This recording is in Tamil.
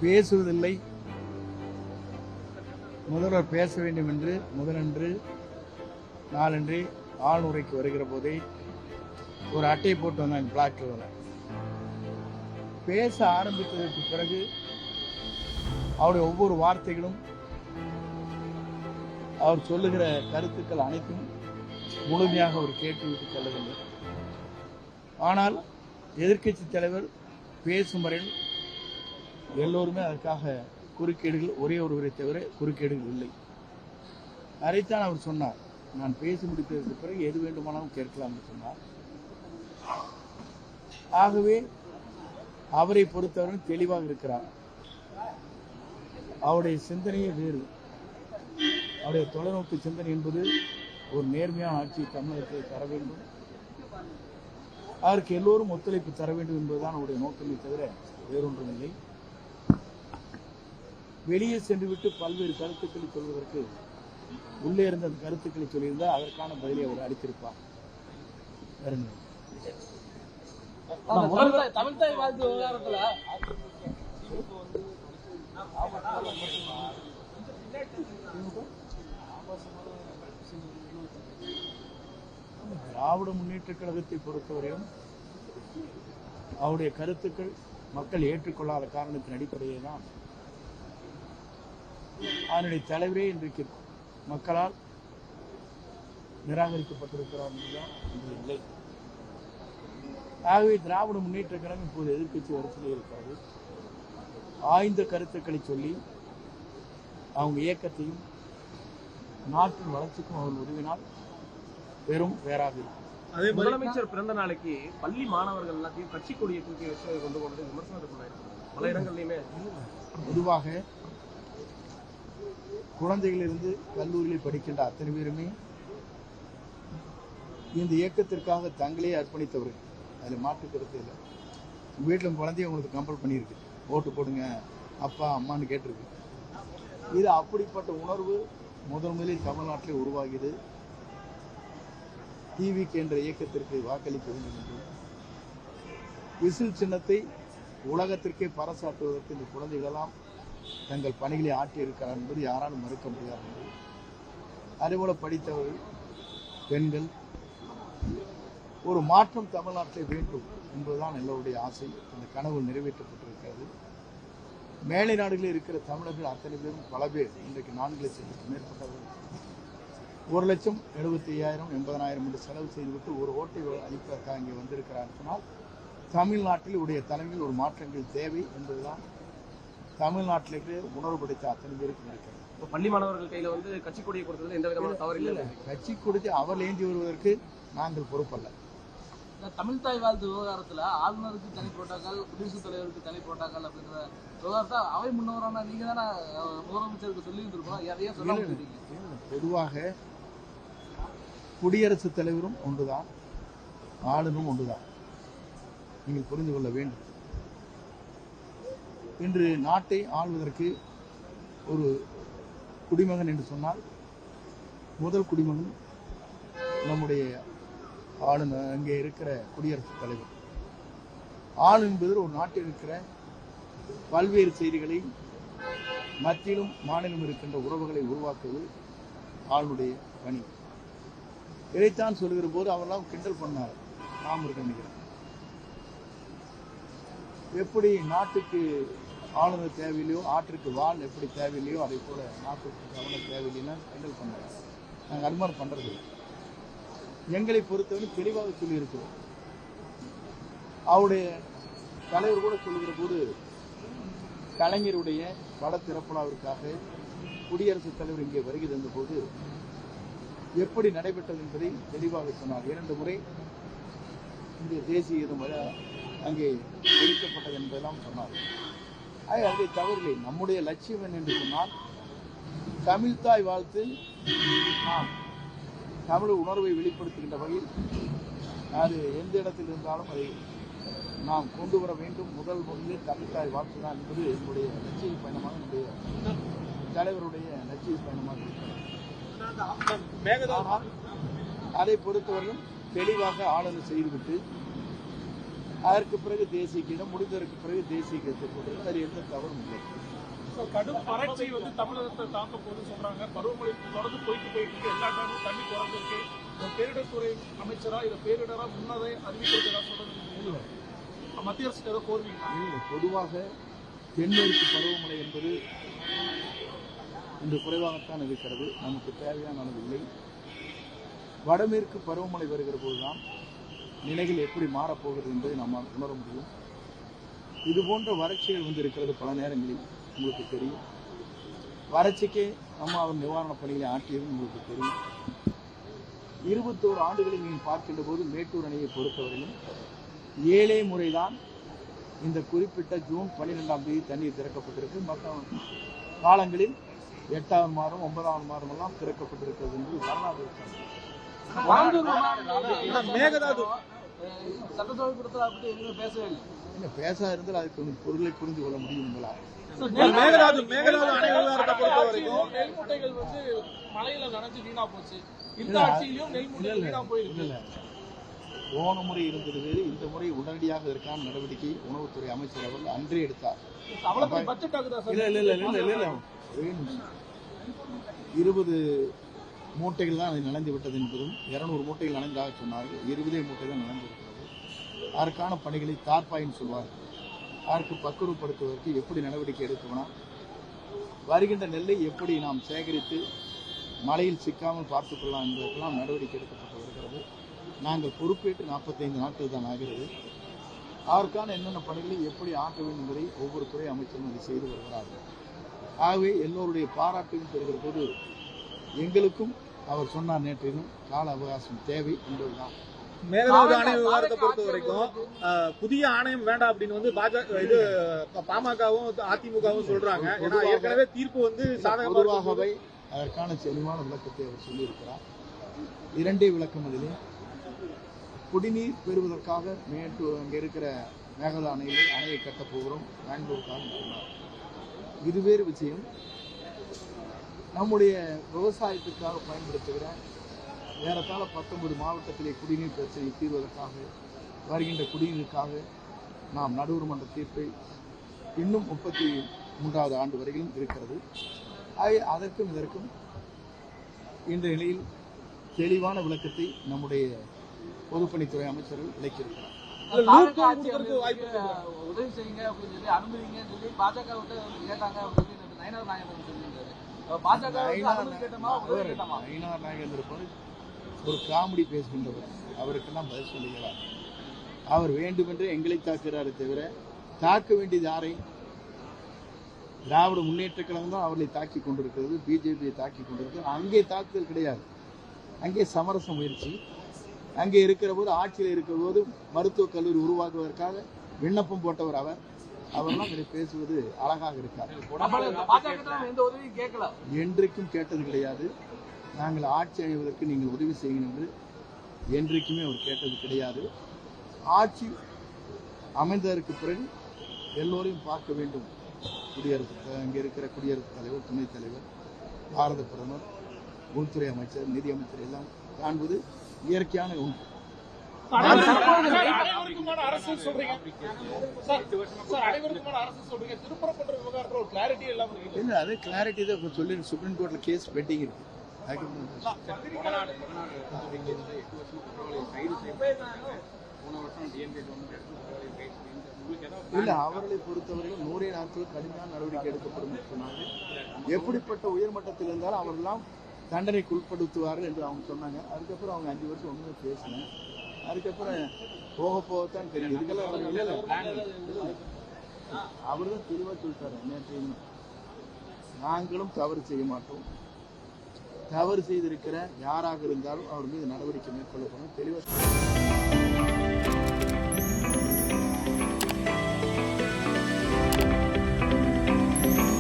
பேசுவதில்லை. முதல்வர் பேச வேண்டும் என்று முதலன்று நாளன்று ஆளுரைக்கு வருகிற போதே ஒரு அட்டையை போட்டு வந்தாங்க பிளாக் கலர்ல. பேச ஆரம்பித்ததற்கு பிறகு அவருடைய ஒவ்வொரு வார்த்தைகளும் அவர் சொல்லுகிற கருத்துக்கள் அனைத்தும் முழுமையாக அவர் கேட்டுவிட்டு செல்லவில்லை. ஆனால் எதிர்க்கட்சி தலைவர் பேசும் வரையில் எல்லோருமே அதற்காக குறுக்கீடுகள், ஒரே ஒருவரை தவிர குறுக்கீடுகள் இல்லை. அதைத்தான் அவர் சொன்னார். நான் பேசி முடித்ததற்கு பிறகு எது வேண்டுமானாலும் கேட்கலாம் என்று சொன்னார். ஆகவே அவரை பொறுத்தவரை தெளிவாக இருக்கிறார். அவருடைய சிந்தனையே வேறு. அவருடைய தொலைநோக்கு சிந்தனை என்பது ஒரு நேர்மையான ஆட்சியை தமிழகத்தில் தர வேண்டும், அதற்கு எல்லோரும் ஒத்துழைப்பு தர வேண்டும் என்பதுதான் அவருடைய நோக்கமே தவிர வேறொன்றும் இல்லை. வெளியே சென்றுவிட்டு பல்வேறு கருத்துக்களை சொல்வதற்கு உள்ளே இருந்த அந்த கருத்துக்களை சொல்லியிருந்தால் அதற்கான பதிலை அவர் அளித்திருப்பார். தமிழ்தாய் வாழ்த்து விவகாரத்துல திராவிட முன்னேற்ற கழகத்தை பொறுத்தவரையும் அவருடைய கருத்துக்கள் மக்கள் ஏற்றுக்கொள்ளாத காரணத்தின் அடிப்படையே தான் அதனுடைய தலைவரே இன்றைக்கு மக்களால் நிராகரிக்கப்பட்டிருக்கிறார் என்றுதான் இன்று இல்லை. ஆகவே திராவிட முன்னேற்ற கழகம் இப்போது எதிர்க்கட்சி வரிசையில் இருக்கிறது. ஆய்ந்த கருத்துக்களை சொல்லி அவங்க இயக்கத்தையும் நாட்டின் வளர்ச்சிக்கும் அவர் உதவினால் வெறும் வேறாக இருக்கும். அதே முதலமைச்சர் பிறந்த நாளைக்கு பள்ளி மாணவர்கள் எல்லாத்தையும் கட்சி கொடியை தூக்கி வச்சு கொண்டு போனது விமர்சனத்துக்கு பல இடங்கள்லையுமே. பொதுவாக குழந்தைகளிலிருந்து கல்லூரியில் படிக்கின்ற அத்தனை பேருமே இந்த இயக்கத்திற்காக தங்களே அர்ப்பணித்தவர்கள். அதில் மாற்று கருத்து இல்லை. வீட்டில் குழந்தைய உங்களுக்கு கம்பல் பண்ணியிருக்கு, ஓட்டு போடுங்க அப்பா அம்மான்னு கேட்டிருக்கு. இது அப்படிப்பட்ட உணர்வு முதலில் தமிழ்நாட்டிலே உருவாகியது. டிவிக்கு என்ற இயக்கத்திற்கு வாக்களிக்க வேண்டும் என்றும் விசில் சின்னத்தை உலகத்திற்கே பறைசாற்றுவதற்கு இந்த குழந்தைகளெல்லாம் தங்கள் பணிகளை ஆற்றியிருக்கிறார் என்பது யாராலும் மறுக்க முடியாது. அதேபோல படித்தவர்கள், பெண்கள், ஒரு மாற்றம் தமிழ்நாட்டில் வேண்டும் என்பதுதான் எல்லோருடைய ஆசை. அந்த கனவு நிறைவேற்றப்பட்டிருக்கிறது. மேலை நாடுகளில் இருக்கிற தமிழர்கள் அத்தனை பேரும் பல பேர் இன்றைக்கு 4 லட்சத்துக்கு மேற்பட்டவர்கள் 1,75,000 80,000 என்று செலவு செய்துவிட்டு ஒரு ஓட்டை அளிப்பதற்காக இங்கே வந்திருக்கிறார். சொன்னால் தமிழ்நாட்டில் உடைய தலைமையில் ஒரு மாற்றங்கள் தேவை என்பதுதான் தமிழ்நாட்டிலே உணர்வு படைத்த அத்தனை பேருக்கு இருக்கிறது. பள்ளி மாணவர்கள் கையில கட்சி கொடியை கொடுத்தது எந்த விதமான தவறு இல்லை. கட்சி கொடுத்து அவர் ஏந்தி வருவதற்கு நாங்கள் பொறுப்பல்ல. தமிழ்தாய் வாழ்த்து விவகாரத்துல ஆளுநருக்கு தனி புரோட்டோகால், குடியரசுத் தலைவருக்கு தனி புரோட்டோகால் அப்படின்ற விவகாரத்தை அவை முன்னவரான நீங்க தானே முதலமைச்சருக்கு சொல்லி இருந்திருக்கோம். எதையே சொல்ல பொதுவாக குடியரசுத் தலைவரும் ஒன்றுதான், ஆளுநரும் ஒன்றுதான். நீங்கள் புரிந்து கொள்ள வேண்டும். இன்று நாட்டை ஆள்வதற்கு ஒரு குடிமகன் என்று சொன்னால் முதல் குடிமகன் நம்முடைய ஆளுநர், அங்கே இருக்கிற குடியரசுத் தலைவர். ஆளுநர் என்பது ஒரு நாட்டில் இருக்கிற பல்வேறு செய்திகளை மத்தியிலும் மாநிலம் இருக்கின்ற உறவுகளை உருவாக்குவது ஆளுடைய பணி. இதைத்தான் சொல்லுகிற போது அவரெல்லாம் கிண்டல் பண்ணார். நாம் இருக்க நினைக்கிறேன், எப்படி நாட்டுக்கு ஆளுநர் தேவையில்லையோ, ஆற்றுக்கு வால் எப்படி தேவையில்லையோ, அதே போல நாட்டுக்கு கவர்னர் தேவையில்லைன்னா கிண்டல் பண்ணார். நாங்கள் அது மாதிரி பண்றது இல்லை. எங்களை பொறுத்தவரை தெளிவாக சொல்லியிருக்கிறோம். அவருடைய தலைவர் கூட சொல்லுகிற போது கலைஞருடைய பட திறப்புலாவிற்காக குடியரசுத் தலைவர் இங்கே வருகை தந்த போது எப்படி நடைபெற்றது என்பதை தெளிவாக சொன்னார். 2 முறை இந்த தேசிய கீதம் அங்கே ஒழிக்கப்பட்டது என்பதெல்லாம் சொன்னார். அதை தவறில்லை. நம்முடைய லட்சியம் என்ன என்று சொன்னால் தமிழ்தாய் வாழ்த்து நாம் தமிழ் உணர்வை வெளிப்படுத்துகின்ற வகையில் அது எந்த இடத்தில் இருந்தாலும் அதை நாம் கொண்டு வர வேண்டும். முதலில் தமிழ்தாய் வாழ்த்து தான் என்பது என்னுடைய லட்சிய பயணமாக, என்னுடைய தலைவருடைய லட்சிய பயணமாக இருக்கிறது. அதை பொறுத்தவரையும் தெளிவாக ஆளுநர் செய்துவிட்டு அதற்கு பிறகு தேசிய கீதம் முடிந்ததற்கு பிறகு தேசிய கீதத்தை போடுறது அதில் எந்த தவறும் இல்லை. கடும் வறட்சி வந்து தமிழகத்தை தாக்க போகுதுன்னு சொல்றாங்க. பருவமழை தொடர்ந்து போயிட்டு இருக்கு. எல்லா இடமும் தண்ணி குறைஞ்சு இருக்கு. பேரிடர் துறை அமைச்சரா இதை பேரிடரா முன்னதை அறிவிக்கிறதா சொல்றது மத்திய அரசுக்கு ஏதோ கோருவீங்களா? இல்லை, பொதுவாக தென்மேற்கு பருவமழை என்பது இன்று குறைவாகத்தான் இருக்கிறது. நமக்கு தேவையான அளவு இல்லை. வடமேற்கு பருவமழை வருகிற போதுதான் நிலைகள் எப்படி மாறப்போகிறது என்பதை நம்மால் உணர முடியும். இது போன்ற வறட்சிகள் வந்து இருக்கிறது பல நேரங்களில் உங்களுக்கு தெரியும். வறட்சிக்கே நம்ம அவர் நிவாரணப் பணிகளை ஆற்றியது உங்களுக்கு தெரியும். 21 ஆண்டுகளில் நீங்கள் பார்க்கின்ற போது மேட்டூர் அணையை பொறுத்தவரையிலும் 7 முறைதான் இந்த குறிப்பிட்ட ஜூன் 12ஆம் தேதி தண்ணீர் திறக்கப்பட்டிருக்கு. மற்ற காலங்களில் 8ஆவது மாதம் 9ஆவது மாதம் எல்லாம் திறக்கப்பட்டிருக்கிறது என்று வரலாறு. மேகதாது சட்டசபை பற்றி எதுவுமே பேசவே இல்லை. என்ன பேசா இருந்தால் அதுக்கு பொருளை புரிந்து கொள்ள முடியும் உங்களால். மேகதாது அணை விவகாரத்தை பொறுத்த வரைக்கும் நெல்முட்டைகள் வந்து மழையில நனைஞ்சு வீணா போச்சு. இந்த ஆட்சியிலும் நெல்முட்டைகள் வீணா போயிருக்கு. போன முறை இருந்தது வேறு, இந்த முறை உடனடியாக இதற்கான நடவடிக்கை உணவுத்துறை அமைச்சர் அவர்கள் அன்றே எடுத்தார். பட்ஜெட் ஆகுதா சார்? இல்ல 20 மூட்டைகள் தான் அது நனைந்து விட்டது என்பதும் 200 மூட்டைகள் நனைந்ததாக சொன்னார்கள். 20 மூட்டை தான் நனைந்திருக்கிறது. அதற்கான பணிகளை தார்பாயின்னு சொல்வார்கள். அதற்கு பக்குவப்படுத்துவதற்கு எப்படி நடவடிக்கை எடுக்கணும், வருகின்ற நெல்லை எப்படி நாம் சேகரித்து மழையில் சிக்காமல் பார்த்துக் கொள்ளலாம் என்பதற்கெல்லாம் நடவடிக்கை எடுக்கப்பட்டு வருகிறது. நாங்கள் பொறுப்பேற்று 45 நாட்கள் தான் ஆகிறது. அதற்கான என்னென்ன பணிகளை எப்படி ஆற்ற வேண்டும் என்பதை ஒவ்வொரு துறை அமைச்சரும் அதை செய்து வருகிறார்கள். ஆகவே எல்லோருடைய பாராட்டையும் பெறுகிற போது எங்களுக்கும் அவர் சொன்னார் நேற்றிலும் கால அவகாசம் தேவை என்பதுதான். மேகதாது அணை விவகாரத்தை பொறுத்த வரைக்கும் புதிய ஆணையம் வேண்டாம் அப்படின்னு வந்து பாமகவும் அதிமுகவும் சொல்றாங்க. ஏன்னா ஏற்கனவே தீர்ப்பு வந்து பொதுவாகவே அதற்கான தெளிவான விளக்கத்தை அவர் சொல்லியிருக்கிறார். 2 விளக்கம் அதிலே குடிநீர் பெறுவதற்காக அங்கே இருக்கிற மேகதாது அணையை கட்டப் போகிறோம் பெங்களூருக்காக சொன்னார். இது வேறு விஷயம். நம்முடைய விவசாயத்திற்காக பயன்படுத்துகிற ஏறத்தாழ 19 மாவட்டத்திலே குடிநீர் பிரச்சனையை தீர்வதற்காக வருகின்ற குடிநீருக்காக நாம் நடுவர் மன்ற தீர்ப்பை இன்னும் 33வது ஆண்டு வரையிலும் இருக்கிறது. அதற்கும் இதற்கும் இந்த நிலையில் தெளிவான விளக்கத்தை நம்முடைய பொதுப்பணித்துறை அமைச்சர்கள் விளக்கியிருக்கிறார். உதவி செய்யுங்க அப்படின்னு சொல்லி அனுமதிங்கன்னு சொல்லி பாஜக கேட்டாங்க அப்படின்னு நயினார் நாகேந்திரன் சொல்லியிருக்காரு. நயினார் நாகேந்திரன் ஒரு காமெடி பேசுகின்றவர். அவருக்கெல்லாம் பதில் சொல்லுகிறார். அவர் வேண்டுமென்றே எங்களை தாக்குகிறாரே தவிர தாக்க வேண்டியது யாரை? திராவிட முன்னேற்ற கழகம் தான் அவர்களை தாக்கி கொண்டிருக்கிறது, பிஜேபியை தாக்கி கொண்டிருக்கிறது. அங்கே தாக்குதல் கிடையாது, அங்கே சமரச முயற்சி. அங்கே இருக்கிற போது, ஆட்சியில் இருக்கிற போது மருத்துவக் கல்லூரி உருவாக்குவதற்காக விண்ணப்பம் போட்டவர் அவரெல்லாம் பேசுவது அழகாக இருக்கார். என்றைக்கும் கேட்டது கிடையாது. நாங்கள் ஆட்சி அமைவதற்கு நீங்கள் உதவி செய்யுங்கள் என்று என்றைக்குமே அவர் கேட்டது கிடையாது. ஆட்சி அமைந்ததற்கு பிறகு எல்லோரையும் பார்க்க வேண்டும். அங்கே இருக்கிற குடியரசுத் தலைவர், துணைத் தலைவர், பாரத பிரதமர், உள்துறை அமைச்சர், நிதி அமைச்சர் எல்லாம் காண்பது இயற்கையான ஒன்று. அது கிளாரிட்டி தான் சொல்லி சுப்ரீம் கோர்ட்ல கேஸ் பெண்டிங் இருக்கு. இல்ல, அவர்களை பொறுத்தவரையில் 100 நாட்கள் கடுமையான நடவடிக்கை எடுக்கப்படும் சொன்னாங்க. எப்படிப்பட்ட உயர்மட்டத்தில் இருந்தாலும் அவர்களெல்லாம் தண்டனைக்கு உட்படுத்துவார்கள் என்று அவங்க சொன்னாங்க. அதுக்கப்புறம் அவங்க 5 வருஷம் ஒன்றுமே பேசல. அதுக்கப்புறம் போகத்தான் தெரியும். இதுக்கெல்லாம் அவர் தான் தெளிவாக சொல்லிட்டாரு. நேற்று நாங்களும் தவறு செய்ய மாட்டோம், தவறு செய்திருக்கிற யாராக இருந்தாலும் அவர் மீது நடவடிக்கை மேற்கொள்ளப்படும் தெளிவாக